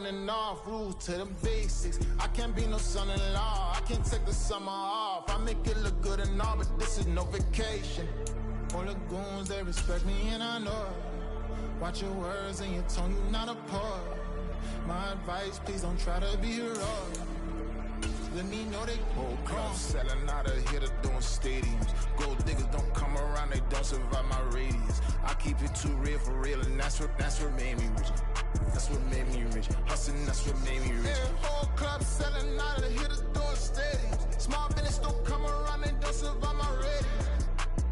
running off, rules to the basics. I can't be no son-in-law, I can't take the summer off. I make it look good and all, but this is no vacation. All the goons, they respect me and I know it. Watch your words and your tone, you not a poet. My advice, please don't try to be heroic. Let me know they whole club selling out of here to doing stadiums. Gold diggers don't come around, they don't survive my radius. I keep it too real for real, and that's what made me rich. That's what made me rich. Hustling, that's what made me rich. Yeah, whole club selling out of here to doing stadiums. Small business don't come around, they don't survive my radius.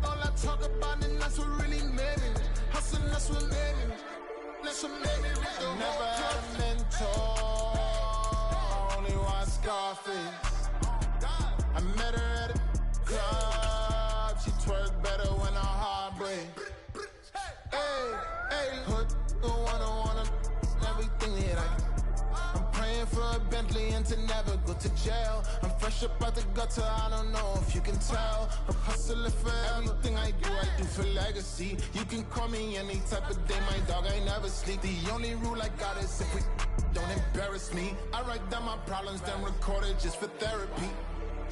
All I talk about, and that's what really made me rich. Hustling, that's what made me rich. That's what made me rich. Never had a mentor. Only one Scarface. I met her at a club. She twerk better when I heartbreak. Hey, hey, hood, wanna everything that I'm praying for a Bentley and to never go to jail. I'm fresh up out the gutter, I don't know if you can tell. I'm hustling for everything I do for legacy. You can call me any type of day, my dog, I never sleep. The only rule I got is if we don't embarrass me. I write down my problems, then record it just for therapy.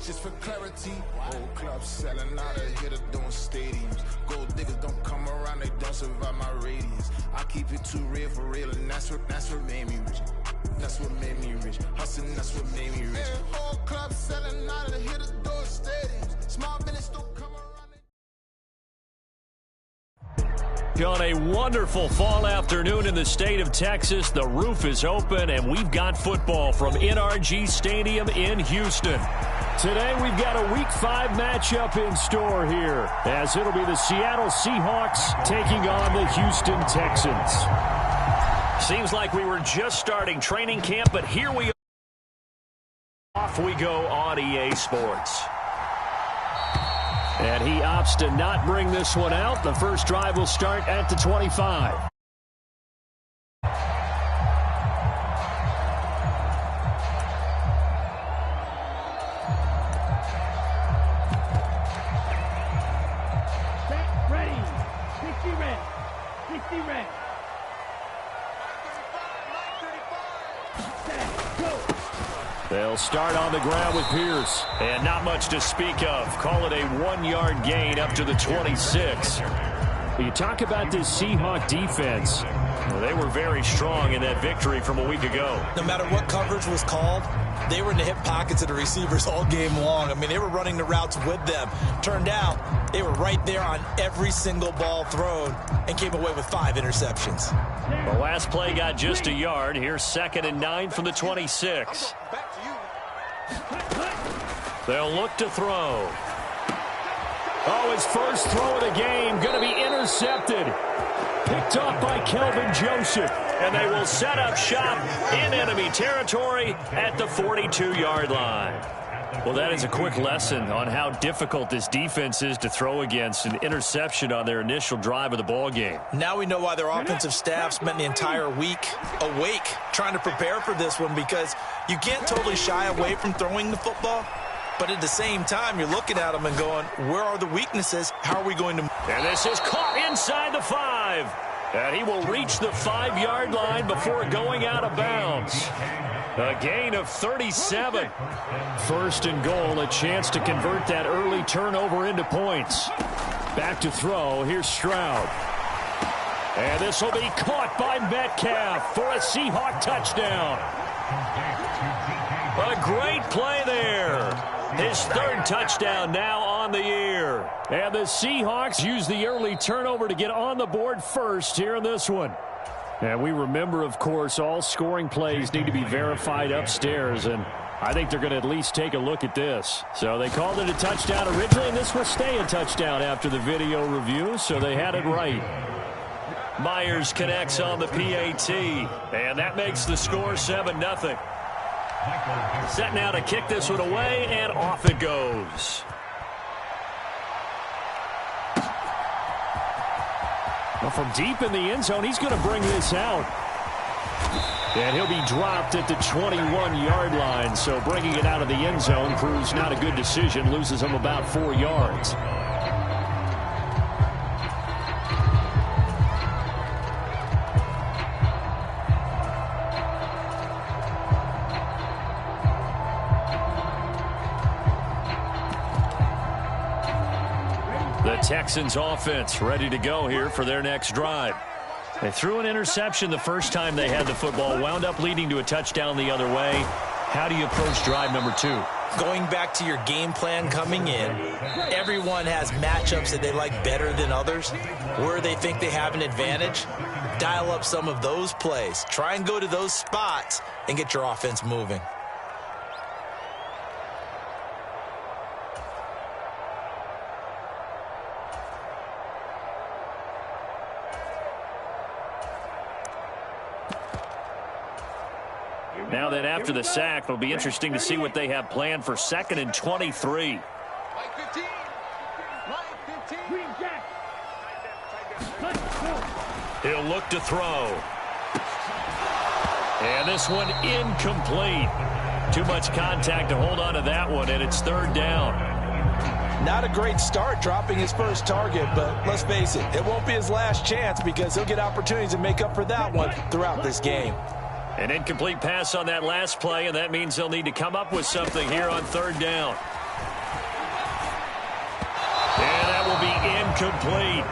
Just for clarity. Whole club selling out of here to doing stadiums. Gold diggers don't come around, they don't survive my radius. I keep it too real for real, and that's what made me rich. That's what made me rich. Hustling, that's what made me rich. Yeah, whole club selling out of here to doing stadiums. Small business don't come around. On a wonderful fall afternoon in the state of Texas, the roof is open, and we've got football from NRG Stadium in Houston. Today, we've got a Week 5 matchup in store here, as it'll be the Seattle Seahawks taking on the Houston Texans. Seems like we were just starting training camp, but here we are. Off we go on EA Sports. And he opts to not bring this one out. The first drive will start at the 25. Set, ready. 60 red. 60 red. Set, go. They'll start on the ground with Pierce. And not much to speak of. Call it a 1-yard gain up to the 26. You talk about this Seahawk defense. Well, they were very strong in that victory from a week ago. No matter what coverage was called, they were in the hip pockets of the receivers all game long. I mean, they were running the routes with them. Turned out, they were right there on every single ball thrown and came away with 5 interceptions. The last play got just a yard. Here's 2nd and 9 from the 26. They'll look to throw. Oh, his first throw of the game going to be intercepted. Picked off by Kelvin Joseph. And they will set up shop in enemy territory at the 42-yard line. Well, that is a quick lesson on how difficult this defense is to throw against. An interception on their initial drive of the ball game. Now we know why their offensive staff spent the entire week awake trying to prepare for this one, because you can't totally shy away from throwing the football. But at the same time, you're looking at them and going, where are the weaknesses? How are we going to... And this is caught inside the 5. And he will reach the 5-yard line before going out of bounds. A gain of 37. 1st and goal, a chance to convert that early turnover into points. Back to throw. Here's Stroud. And this will be caught by Metcalf for a Seahawk touchdown. A great play there. His 3rd touchdown now on the year. And the Seahawks use the early turnover to get on the board first here in this one. And we remember, of course, all scoring plays need to be verified upstairs, and I think they're going to at least take a look at this. So they called it a touchdown originally, and this will stay a touchdown after the video review, so they had it right. Myers connects on the PAT, and that makes the score 7-0. Set now to kick this one away, and off it goes. Well, from deep in the end zone, he's going to bring this out. And he'll be dropped at the 21-yard line, so bringing it out of the end zone proves not a good decision, loses him about 4 yards. Texans offense ready to go here for their next drive. They threw an interception the first time they had the football, wound up leading to a touchdown the other way. How do you approach drive number 2? Going back to your game plan coming in, everyone has matchups that they like better than others, where they think they have an advantage. Dial up some of those plays. Try and go to those spots and get your offense moving. Now then, after the sack, it'll be interesting to see what they have planned for 2nd and 23. He'll look to throw. And this one incomplete. Too much contact to hold on to that one, and it's 3rd down. Not a great start dropping his first target, but let's face it, it won't be his last chance because he'll get opportunities to make up for that one throughout this game. An incomplete pass on that last play, and that means they'll need to come up with something here on 3rd down. And that will be incomplete.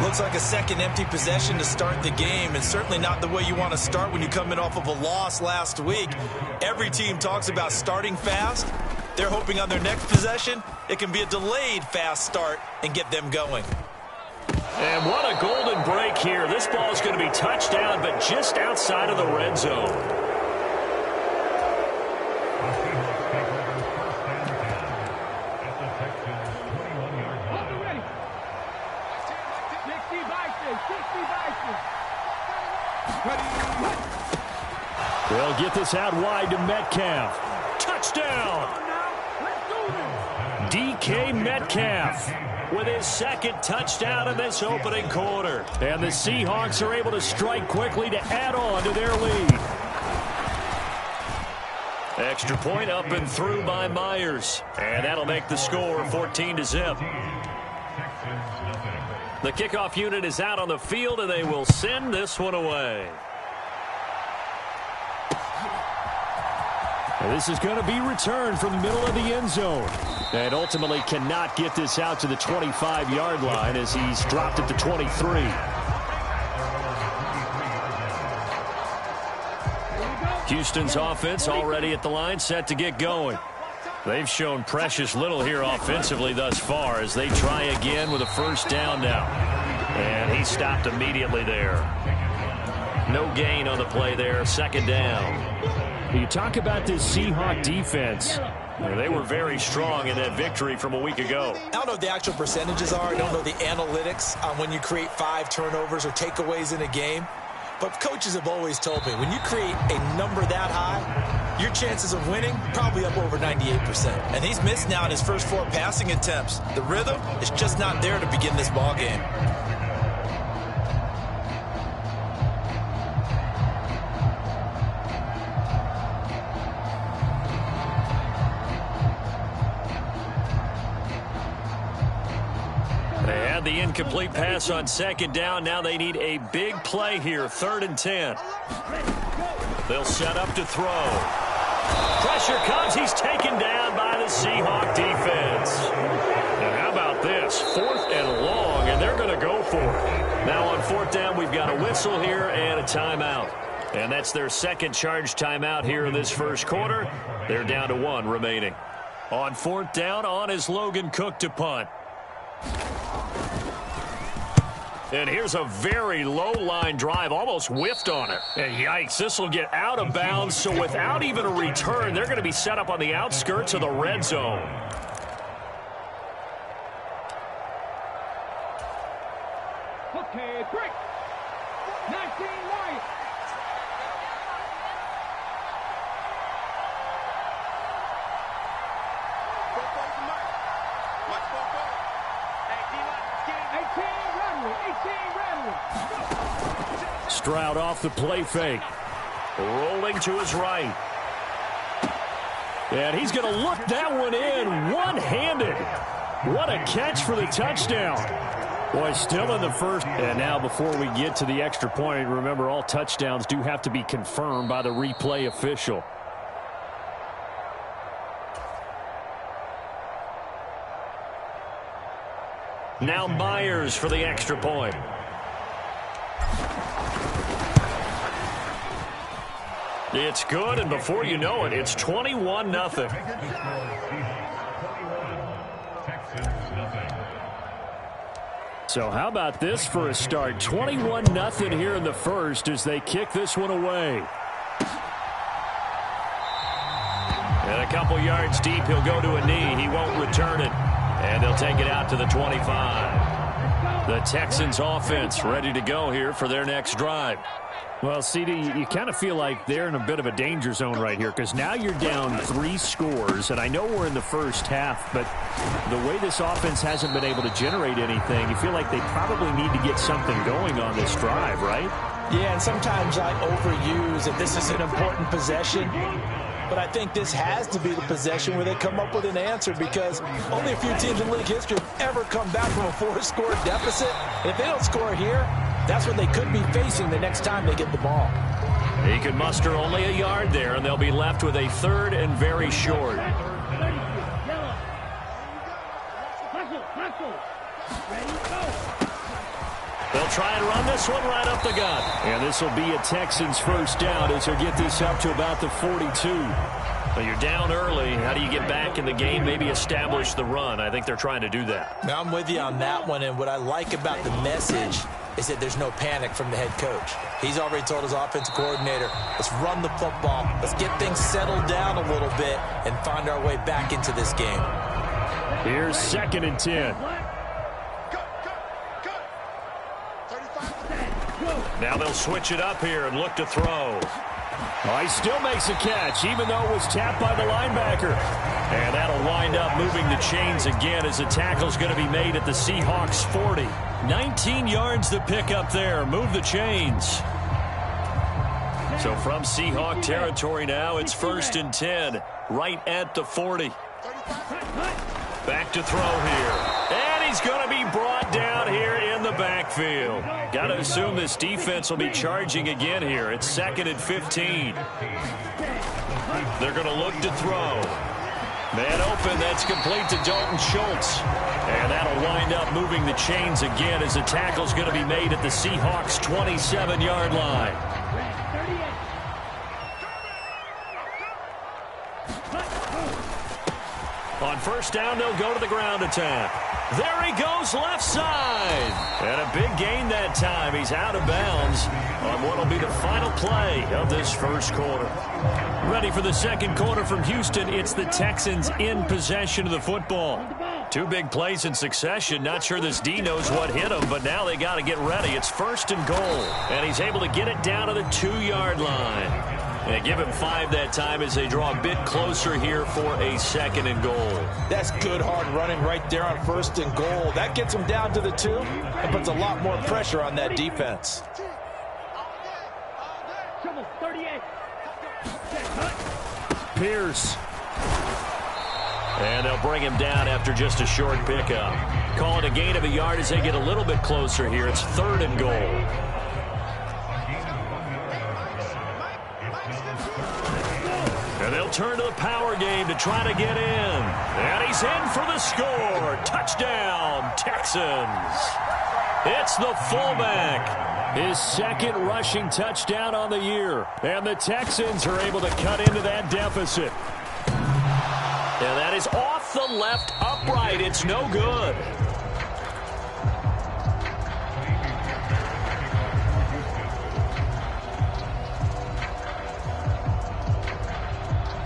Looks like a second empty possession to start the game, and certainly not the way you want to start when you come in off of a loss last week. Every team talks about starting fast. They're hoping on their next possession, it can be a delayed fast start and get them going. And what a golden break here. This ball is going to be touchdown, but just outside of the red zone. They'll get this out wide to Metcalf. Touchdown! DK Metcalf with his 2nd touchdown in this opening quarter. And the Seahawks are able to strike quickly to add on to their lead. Extra point up and through by Myers. And that'll make the score 14-0. The kickoff unit is out on the field, and they will send this one away. And this is going to be returned from the middle of the end zone. And ultimately cannot get this out to the 25-yard line as he's dropped at the 23. Houston's offense already at the line, set to get going. They've shown precious little here offensively thus far as they try again with a 1st down now. And he stopped immediately there. No gain on the play there, 2nd down. You talk about this Seahawk defense. They were very strong in that victory from a week ago. I don't know what the actual percentages are. I don't know the analytics on when you create 5 turnovers or takeaways in a game. But coaches have always told me, when you create a number that high, your chances of winning probably up over 98%. And he's missed now in his first 4 passing attempts. The rhythm is just not there to begin this ball game. The incomplete pass on 2nd down. Now they need a big play here, 3rd and 10. They'll set up to throw. Pressure comes. He's taken down by the Seahawk defense. And how about this? 4th and long, and they're going to go for it. Now on 4th down, we've got a whistle here and a timeout. And that's their 2nd charge timeout here in this first quarter. They're down to 1 remaining. On 4th down, on is Logan Cook to punt. And here's a very low-line drive, almost whiffed on it. And yikes, this will get out of bounds, so without even a return, they're going to be set up on the outskirts of the red zone. Okay, break. 19 right. Stroud off the play fake. Rolling to his right. And he's going to look that one in one-handed. What a catch for the touchdown. Boy, still in the first. And now before we get to the extra point, remember all touchdowns do have to be confirmed by the replay official. Now Myers for the extra point. It's good, and before you know it, it's 21-0. So how about this for a start? 21-0 here in the first as they kick this one away. And a couple yards deep, he'll go to a knee. He won't return it. And they'll take it out to the 25. The Texans offense ready to go here for their next drive. Well, CD, you kind of feel like they're in a bit of a danger zone right here because now you're down 3 scores, and I know we're in the first half, but the way this offense hasn't been able to generate anything, you feel like they probably need to get something going on this drive, right? Yeah, and sometimes I overuse that this is an important possession, but I think this has to be the possession where they come up with an answer because only a few teams in league history have ever come back from a 4-score deficit, and if they don't score here, that's what they could be facing the next time they get the ball. He could muster only a yard there, and they'll be left with a 3rd and very short. They'll try and run this one right up the gut. And this will be a Texans first down as they'll get this up to about the 42. Well, you're down early. How do you get back in the game? Maybe establish the run. I think they're trying to do that. Now, I'm with you on that one, and what I like about the message is that there's no panic from the head coach. He's already told his offensive coordinator, let's run the football, let's get things settled down a little bit and find our way back into this game. Here's 2nd and 10. Now they'll switch it up here and look to throw. Oh, he still makes a catch, even though it was tapped by the linebacker. And that'll wind up moving the chains again as the tackle's going to be made at the Seahawks 40. 19 yards to pick up there. Move the chains. So from Seahawk territory now, it's 1st and 10, right at the 40. Back to throw here. And he's going to be brought down here in the backfield. Got to assume this defense will be charging again here. It's 2nd and 15. They're going to look to throw. Man open, that's complete to Dalton Schultz. And that'll wind up moving the chains again as the tackle's going to be made at the Seahawks 27-yard line. On first down, they'll go to the ground attack. There he goes, left side. And a big gain that time. He's out of bounds on what will be the final play of this first quarter. Ready for the second quarter from Houston. It's the Texans in possession of the football. 2 big plays in succession. Not sure this D knows what hit him, but now they got to get ready. It's 1st and goal. And he's able to get it down to the 2-yard line. And give him 5 that time as they draw a bit closer here for a 2nd and goal. That's good hard running right there on 1st and goal. That gets him down to the 2 and puts a lot more pressure on that defense. Pierce. And they'll bring him down after just a short pickup. Call it a gain of a yard as they get a little bit closer here. It's 3rd and goal. And they'll turn to the power game to try to get in. And he's in for the score. Touchdown, Texans. It's the fullback. His 2nd rushing touchdown on the year. And the Texans are able to cut into that deficit. And that is off the left upright. It's no good.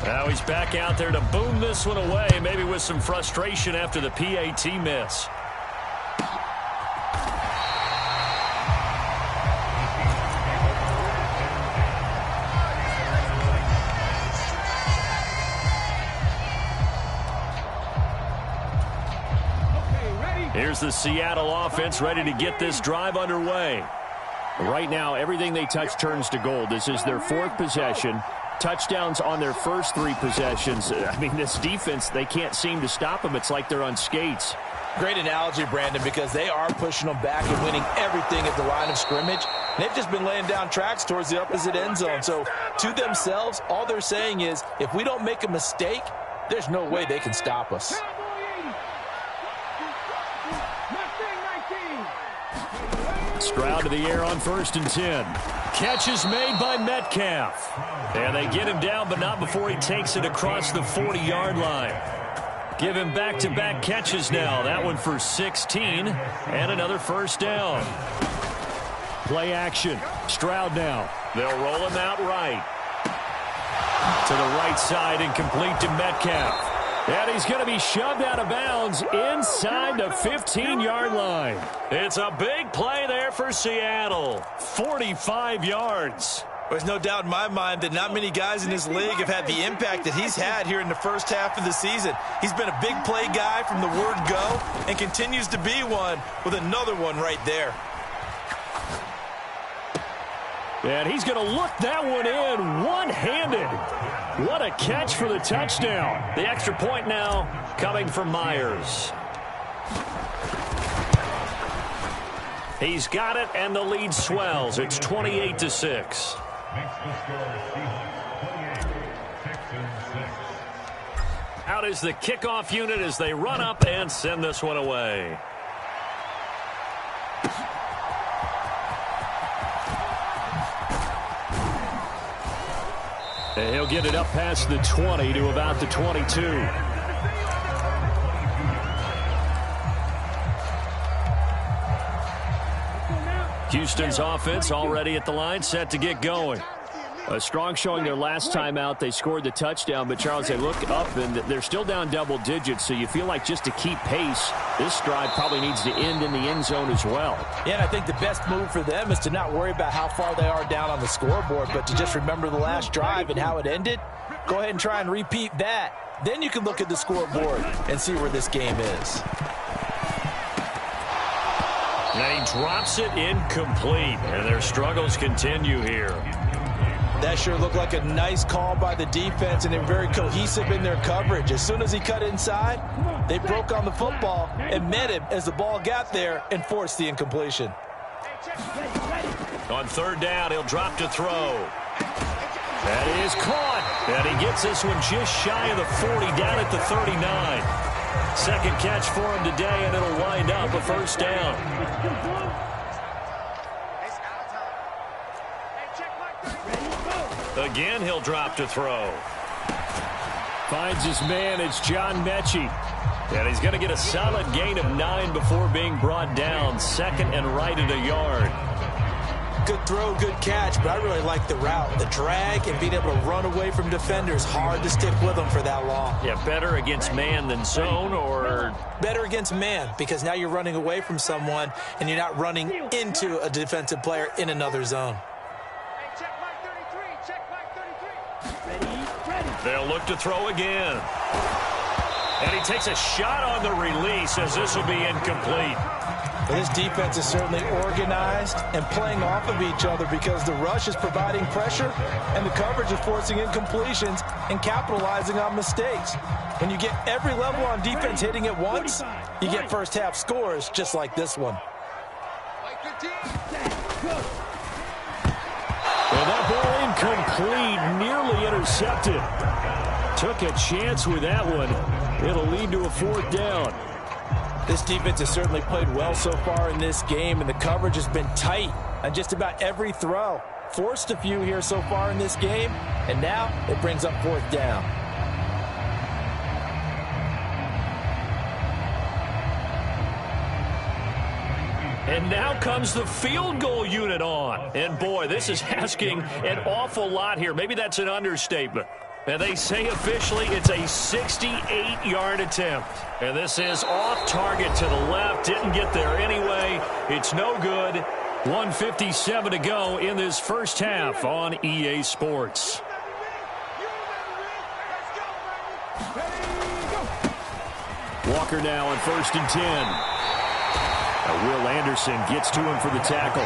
Now he's back out there to boom this one away, maybe with some frustration after the PAT miss. Here's the Seattle offense ready to get this drive underway. Right now, everything they touch turns to gold. This is their 4th possession. Touchdowns on their first 3 possessions. I mean, this defense, they can't seem to stop them. It's like they're on skates. Great analogy, Brandon, because they are pushing them back and winning everything at the line of scrimmage. They've just been laying down tracks towards the opposite end zone. So to themselves, all they're saying is, if we don't make a mistake, there's no way they can stop us. Stroud to the air on 1st and 10. Catch is made by Metcalf. And they get him down, but not before he takes it across the 40-yard line. Give him back-to-back catches now. That one for 16 and another first down. Play action. Stroud now. They'll roll him out right. To the right side and complete to Metcalf. And he's going to be shoved out of bounds inside the 15-yard line. It's a big play there for Seattle. 45 yards. There's no doubt in my mind that not many guys in this league have had the impact that he's had here in the first half of the season. He's been a big play guy from the word go and continues to be one with another one right there. And he's going to look that one in one-handed. What a catch for the touchdown. The extra point now coming from Myers. He's got it, and the lead swells. It's 28-6. Out is the kickoff unit as they run up and send this one away. And he'll get it up past the 20 to about the 22. Houston's offense already at the line, set to get going. A strong showing their last time out. They scored the touchdown, but, Charles, they look up, and they're still down double digits, so you feel like just to keep pace, this drive probably needs to end in the end zone as well. Yeah, and I think the best move for them is to not worry about how far they are down on the scoreboard, but to just remember the last drive and how it ended. Go ahead and try and repeat that. Then you can look at the scoreboard and see where this game is. And he drops it incomplete, and their struggles continue here. That sure looked like a nice call by the defense, and they're very cohesive in their coverage. As soon as he cut inside, they broke on the football and met him as the ball got there and forced the incompletion. On 3rd down, he'll drop to throw. That is caught, and he gets this one just shy of the 40, down at the 39. Second catch for him today, and it'll wind up a first down. Again, he'll drop to throw. Finds his man. It's John Mechie. And he's going to get a solid gain of 9 before being brought down. 2nd and right at a yard. Good throw, good catch, but I really like the route. The drag and being able to run away from defenders. Hard to stick with them for that long. Yeah, better against man than zone, or? Better against man, because now you're running away from someone and you're not running into a defensive player in another zone. They'll look to throw again. And he takes a shot on the release as this will be incomplete. Well, this defense is certainly organized and playing off of each other because the rush is providing pressure and the coverage is forcing incompletions and capitalizing on mistakes. When you get every level on defense hitting at once, you get first half scores just like this one. And that ball incomplete, nearly intercepted. Took a chance with that one. It'll lead to a 4th down. This defense has certainly played well so far in this game, and the coverage has been tight on just about every throw. Forced a few here so far in this game, and now it brings up 4th down. And now comes the field goal unit on. And, boy, this is asking an awful lot here. Maybe that's an understatement. And they say officially it's a 68-yard attempt. And this is off target to the left. Didn't get there anyway. It's no good. 1:57 to go in this first half on EA Sports. Walker now on 1st and 10. Will Anderson gets to him for the tackle.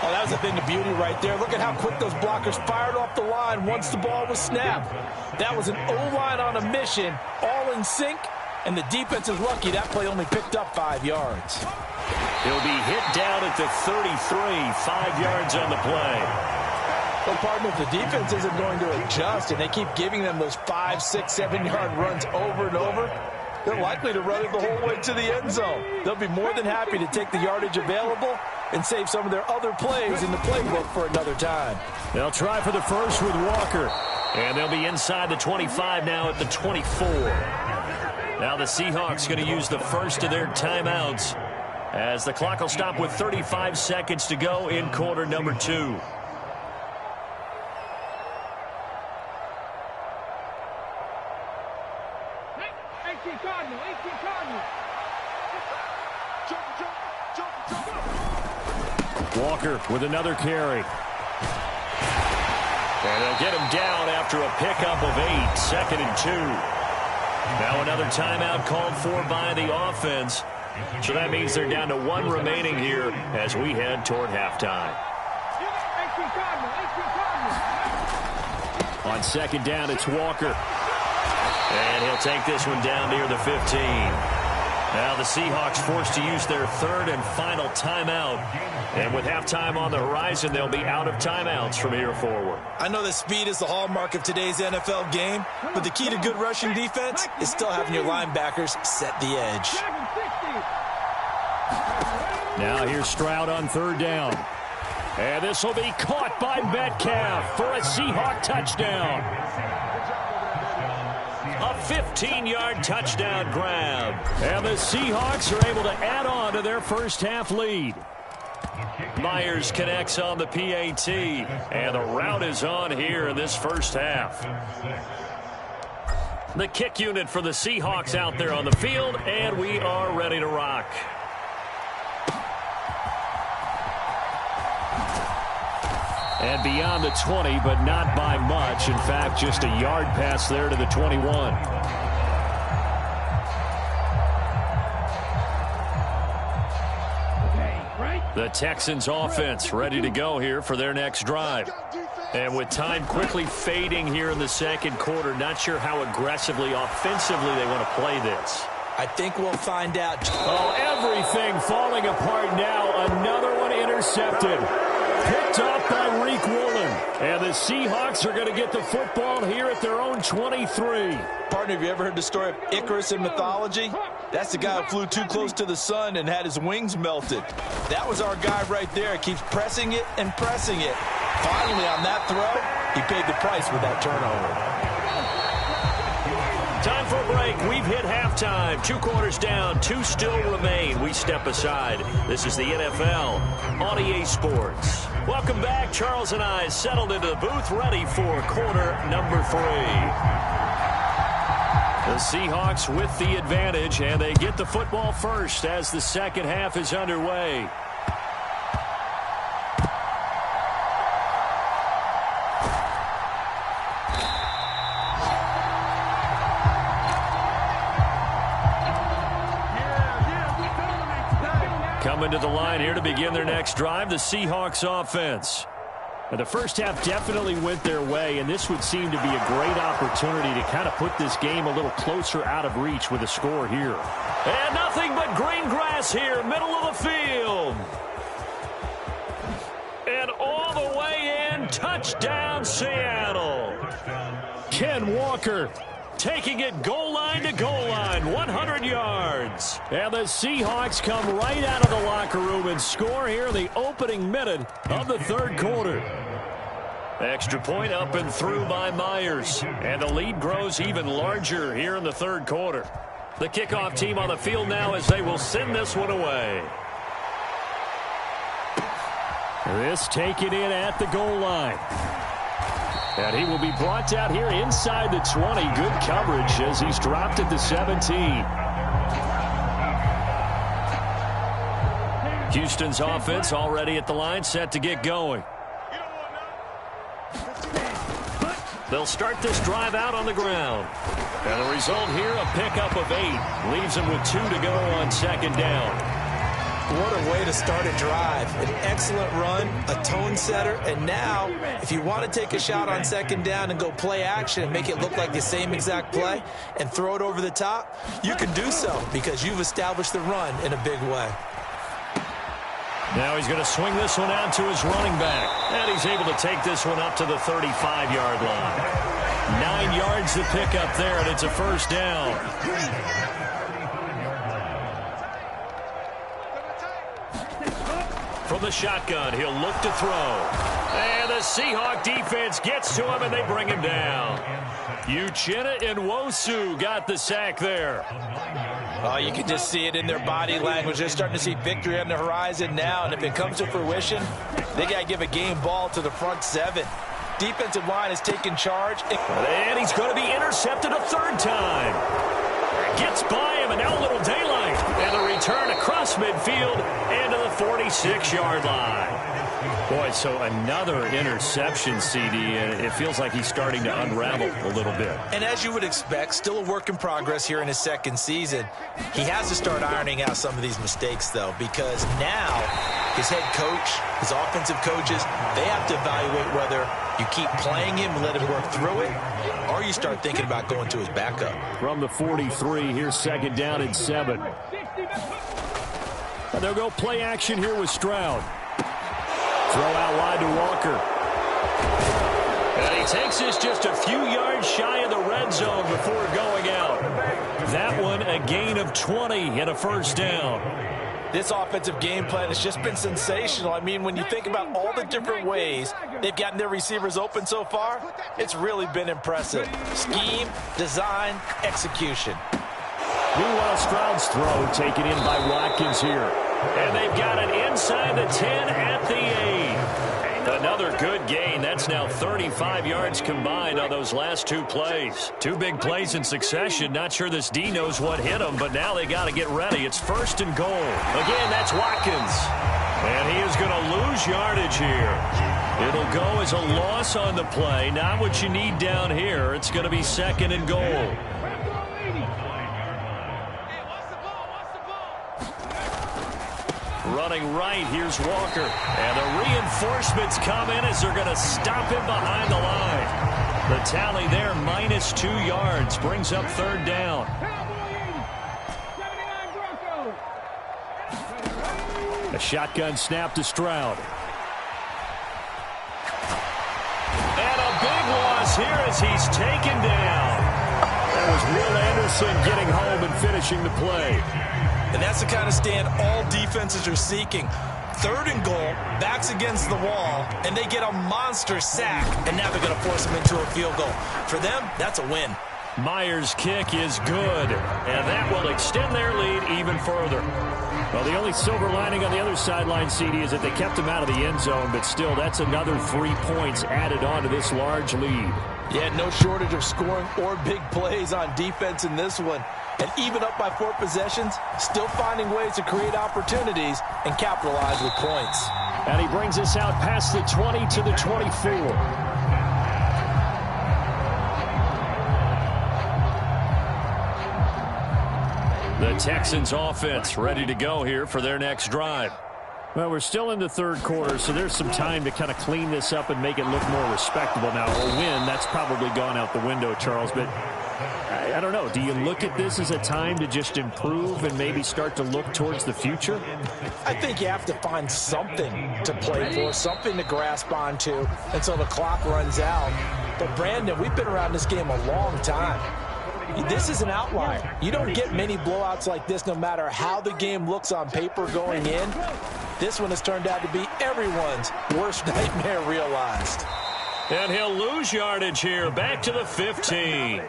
Oh, that was a thing of beauty right there. Look at how quick those blockers fired off the line once the ball was snapped. That was an O-line on a mission, all in sync, and the defense is lucky that play only picked up 5 yards. He'll be hit down at the 33, 5 yards on the play. Well, partner, if the defense isn't going to adjust and they keep giving them those 5, 6, 7-yard runs over and over, They're likely to run it the whole way to the end zone. They'll be more than happy to take the yardage available and save some of their other plays in the playbook for another time. They'll try for the first with Walker. And they'll be inside the 25 now at the 24. Now the Seahawks going to use the first of their timeouts as the clock will stop with 35 seconds to go in quarter number 2. 18 Cardinal, 18 Cardinal. Walker with another carry. And they'll get him down after a pickup of 8, 2nd and 2. Now another timeout called for by the offense. So that means they're down to 1 remaining here as we head toward halftime. 18 Cardinal, 18 Cardinal. On 2nd down, it's Walker. And he'll take this one down near the 15. Now the Seahawks forced to use their 3rd and final timeout. And with halftime on the horizon, they'll be out of timeouts from here forward. I know that speed is the hallmark of today's NFL game, but the key to good rushing defense is still having your linebackers set the edge. Now here's Stroud on 3rd down. And this will be caught by Metcalf for a Seahawk touchdown. A 15-yard touchdown grab. And the Seahawks are able to add on to their first half lead. Myers connects on the PAT, and the route is on here in this first half. The kick unit for the Seahawks out there on the field, and we are ready to rock. And beyond the 20, but not by much. In fact, just a yard pass there to the 21. The Texans offense ready to go here for their next drive. And with time quickly fading here in the second quarter, not sure how aggressively, offensively they want to play this. I think we'll find out. Oh, everything falling apart now. Another one intercepted. Picked up by Reek Woolen. And the Seahawks are going to get the football here at their own 23. Partner, have you ever heard the story of Icarus in mythology? That's the guy who flew too close to the sun and had his wings melted. That was our guy right there. Keeps pressing it and pressing it. Finally, on that throw, he paid the price with that turnover. Time for a break. We've hit halftime. 2 quarters down. 2 still remain. We step aside. This is the NFL on EA Sports. Welcome back. Charles and I settled into the booth, ready for quarter number 3. The Seahawks with the advantage, and they get the football first as the second half is underway. Coming to the line here to begin their next drive, the Seahawks offense. And the first half definitely went their way, and this would seem to be a great opportunity to kind of put this game a little closer out of reach with a score here. And nothing but green grass here, middle of the field. And all the way in, touchdown Seattle. Ken Walker taking it goal line to goal line, 100 yards. And the Seahawks come right out of the locker room and score here in the opening minute of the third quarter. Extra point up and through by Myers. And the lead grows even larger here in the third quarter. The kickoff team on the field now as they will send this one away. This taken in at the goal line. And he will be brought down here inside the 20. Good coverage as he's dropped at the 17. Houston's offense already at the line, set to get going. They'll start this drive out on the ground. And the result here, a pickup of 8. Leaves them with 2 to go on second down. What a way to start a drive. An excellent run, a tone setter, and now if you want to take a shot on second down and go play action and make it look like the same exact play and throw it over the top, you can do so because you've established the run in a big way. Now he's going to swing this one out to his running back. And he's able to take this one up to the 35-yard line. 9 yards to pick up there, and it's a first down. From the shotgun, he'll look to throw. And the Seahawk defense gets to him, and they bring him down. Uchenna Nwosu got the sack there. Oh, you can just see it in their body language. They're starting to see victory on the horizon now, and if it comes to fruition, they got to give a game ball to the front seven. Defensive line is taking charge. And he's going to be intercepted a third time. Gets by him, and now a little daylight. And the return across midfield and to the 46-yard line. Boy, so another interception, CD, and it feels like he's starting to unravel a little bit. And as you would expect, still a work in progress here in his second season. He has to start ironing out some of these mistakes, though, because now his head coach, his offensive coaches, they have to evaluate whether you keep playing him and let him work through it, or you start thinking about going to his backup. From the 43, here's second down and 7. And they'll go play action here with Stroud. Throw out wide to Walker. And he takes this just a few yards shy of the red zone before going out. That one a gain of 20 and a first down. This offensive game plan has just been sensational. I mean, when you think about all the different ways they've gotten their receivers open so far, it's really been impressive. Scheme, design, execution. Meanwhile, Stroud's throw taken in by Watkins here. And they've got it inside the 10 at the 8. Another good gain. That's now 35 yards combined on those last two plays. Two big plays in succession. Not sure this D knows what hit him, but now they got to get ready. It's first and goal. Again, that's Watkins. And he is going to lose yardage here. It'll go as a loss on the play. Not what you need down here. It's going to be second and goal. Running right, here's Walker. And the reinforcements come in as they're going to stop him behind the line. The tally there, -2 yards, brings up third down. A shotgun snap to Stroud. And a big loss here as he's taken down. That was Will Anderson getting home and finishing the play. And that's the kind of stand all defenses are seeking. Third and goal, backs against the wall, and they get a monster sack. And now they're going to force him into a field goal. For them, that's a win. Myers' kick is good, and that will extend their lead even further. Well, the only silver lining on the other sideline, CD, is that they kept him out of the end zone, but still, that's another 3 points added on to this large lead. Yeah, no shortage of scoring or big plays on defense in this one. And even up by 4 possessions, still finding ways to create opportunities and capitalize with points. And he brings us out past the 20 to the 24. The Texans offense ready to go here for their next drive. Well, we're still in the third quarter, so there's some time to kind of clean this up and make it look more respectable. Now, a win, that's probably gone out the window, Charles, but I don't know. Do you look at this as a time to just improve and maybe start to look towards the future? I think you have to find something to play for, something to grasp onto until the clock runs out. But, Brandon, we've been around this game a long time. This is an outlier. You don't get many blowouts like this no matter how the game looks on paper going in. This one has turned out to be everyone's worst nightmare realized. And he'll lose yardage here, back to the 15.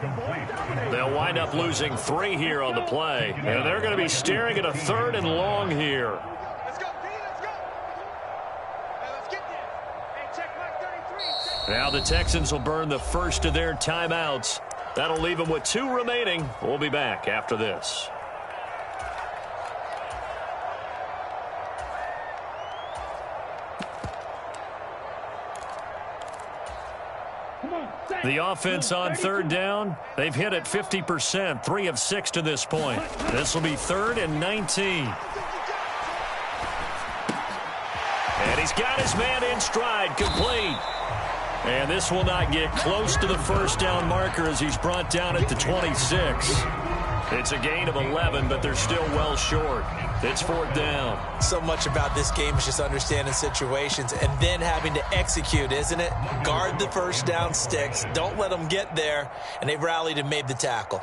They'll wind up losing 3 here on the play. And they're going to be staring at a third and long here. Let's go, D, let's go. Hey, let's get there. Hey, check mark 33. Now the Texans will burn the first of their timeouts. That'll leave them with 2 remaining. We'll be back after this. The offense on third down, they've hit it 50%, 3 of 6 to this point. This will be 3rd and 19. And he's got his man in stride, complete. And this will not get close to the first down marker as he's brought down at the 26. It's a gain of 11, but they're still well short. It's 4th down. So much about this game is just understanding situations and then having to execute, isn't it? Guard the first down sticks. Don't let them get there. And they've rallied and made the tackle.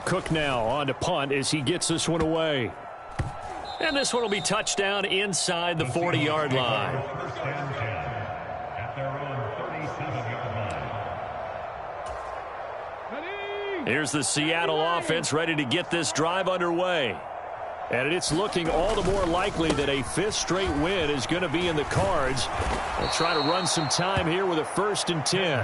Cook now on to punt as he gets this one away. And this one will be touchdown inside the 40-yard line. Here's the Seattle offense ready to get this drive underway. And it's looking all the more likely that a 5th straight win is going to be in the cards. They'll try to run some time here with a 1st and 10.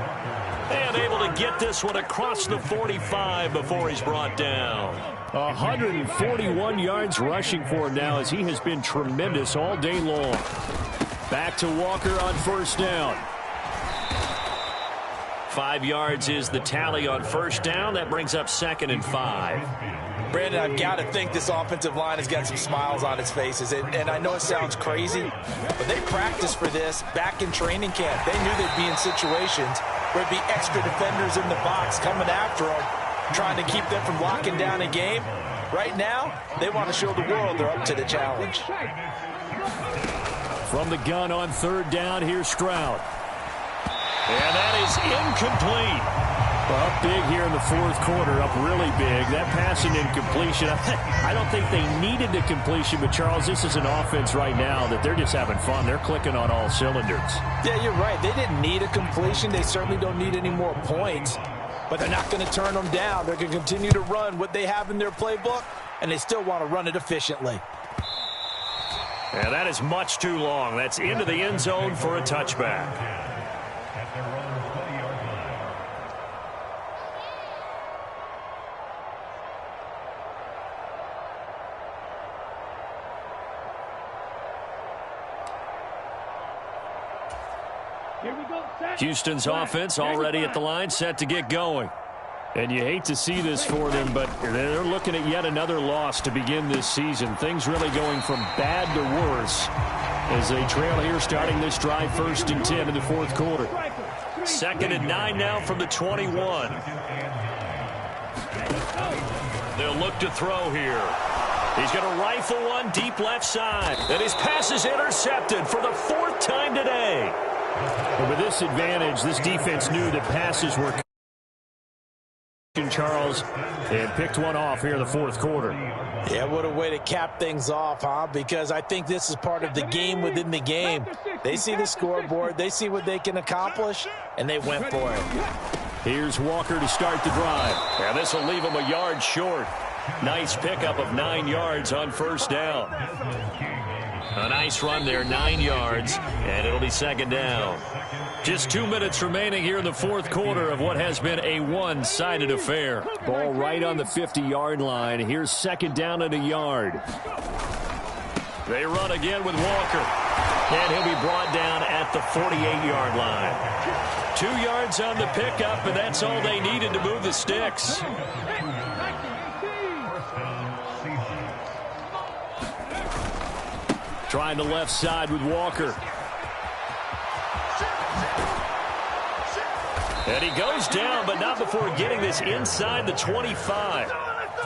And able to get this one across the 45 before he's brought down. 141 yards rushing for him now as he has been tremendous all day long. Back to Walker on 1st down. 5 yards is the tally on 1st down. That brings up 2nd and 5. Brandon, I've got to think this offensive line has got some smiles on its faces. And I know it sounds crazy, but they practiced for this back in training camp. They knew they'd be in situations where there'd be extra defenders in the box coming after them, trying to keep them from locking down a game. Right now, they want to show the world they're up to the challenge. From the gun on 3rd down, here's Stroud. And that is incomplete. Well, up big here in the 4th quarter, up really big. That pass and incompletion, I don't think they needed the completion, but Charles, this is an offense right now that they're just having fun. They're clicking on all cylinders. Yeah, you're right. They didn't need a completion. They certainly don't need any more points, but they're not going to turn them down. They're going to continue to run what they have in their playbook, and they still want to run it efficiently. And that is much too long. That's into the end zone for a touchback. Houston's offense already at the line, set to get going. And you hate to see this for them, but they're looking at yet another loss to begin this season. Things really going from bad to worse as they trail here starting this drive 1st and 10 in the 4th quarter. 2nd and 9 now from the 21. They'll look to throw here. He's going to rifle one deep left side. And his pass is intercepted for the 4th time today. And with this advantage, this defense knew that passes were Charles, and picked one off here in the 4th quarter. Yeah, what a way to cap things off, huh? Because I think this is part of the game within the game. They see the scoreboard, they see what they can accomplish, and they went for it. Here's Walker to start the drive. And this will leave him a yard short. Nice pickup of 9 yards on 1st down. A nice run there, 9 yards, and it'll be 2nd down. Just 2 minutes remaining here in the 4th quarter of what has been a one-sided affair. Ball right on the 50-yard line. Here's 2nd down and a yard. They run again with Walker, and he'll be brought down at the 48-yard line. 2 yards on the pickup, and that's all they needed to move the sticks. Trying the left side with Walker. And he goes down, but not before getting this inside the 25.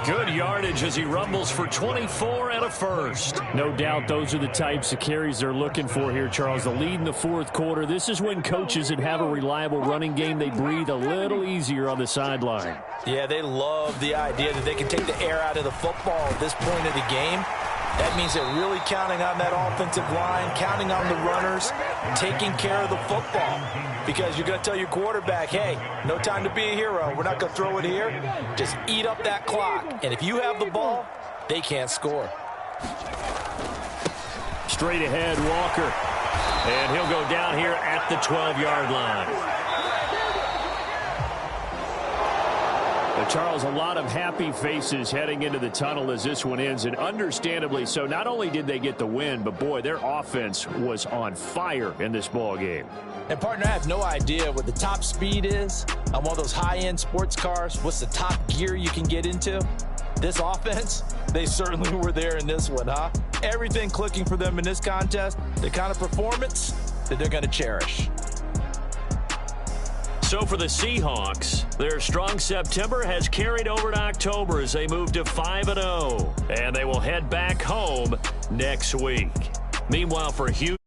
Good yardage as he rumbles for 24 and a 1st. No doubt those are the types of carries they're looking for here, Charles. The lead in the 4th quarter. This is when coaches that have a reliable running game, they breathe a little easier on the sideline. Yeah, they love the idea that they can take the air out of the football at this point of the game. That means they're really counting on that offensive line, counting on the runners, taking care of the football. Because you're going to tell your quarterback, hey, no time to be a hero. We're not going to throw it here. Just eat up that clock. And if you have the ball, they can't score. Straight ahead, Walker. And he'll go down here at the 12-yard line. Charles, a lot of happy faces heading into the tunnel as this one ends, and understandably so. Not only did they get the win, but, boy, their offense was on fire in this ball game. And, partner, I have no idea what the top speed is on one of those high-end sports cars. What's the top gear you can get into? This offense, they certainly were there in this one, huh? Everything clicking for them in this contest, the kind of performance that they're going to cherish. So for the Seahawks, their strong September has carried over to October as they move to 5-0. And they will head back home next week. Meanwhile, for Houston,